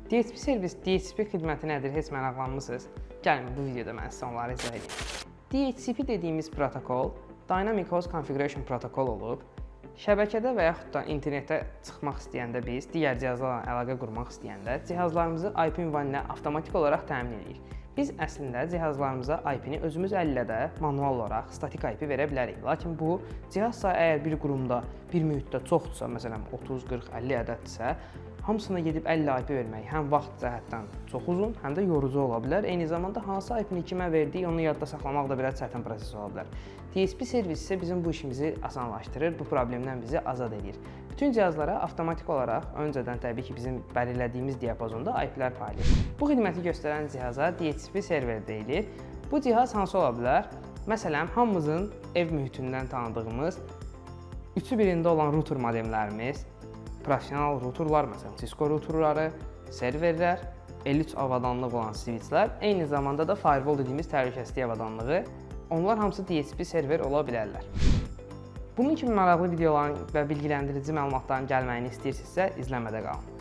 DHCP servis, DHCP xidməti nədir? Heç maraqlanmısınız? Gəlin bu videoda mən sizə onları izah edeyim. DHCP dediyimiz protokol Dynamic Host Configuration protokol olub. Şəbəkədə və yaxud da internetə çıxmaq istəyəndə biz, digər cihazlarla əlaqə qurmaq istəyəndə cihazlarımızı IP ünvanı ilə avtomatik olaraq təmin edirik. Biz əslində cihazlarımıza IP-ni özümüz əllə də manual olaraq statik IP verə bilərik. Lakin bu cihaz əgər bir qurumda, bir mühitdə çoxdursa, məsələn 30, 40, 50 ədəddirsə, hamısına gedib 50 IP vermək həm vaxt cəhətdən çox uzun, həm də yorucu ola bilər. Eyni zamanda hansı IP-ni kimə verdik, onu yadda saxlamaq da biraz çətin proses ola bilər. DHCP servisi isə bizim bu işimizi asanlaşdırır, bu problemdən bizi azad edir. Bütün cihazlara avtomatik olaraq öncədən təbii ki bizim belirlədiyimiz diapazonda IP-lər paylayır. Bu xidməti göstərən cihaza DHCP server deyilir. Bu cihaz hansı ola bilər? Məsələn, hamımızın ev mühitindən tanıdığımız üçü birində olan router modemlərimiz, professional routerlar, məsələn Cisco routerları, serverlər, 53 avadanlıq olan switchlər, eyni zamanda da firewall dediyimiz təhlükəsizlik avadanlığı, onlar hamısı DHCP server ola bilərlər. Bunun kimi maraqlı videoların və bilgilendirici məlumatların gəlməyini istəyirsinizsə, izləmədə qalın.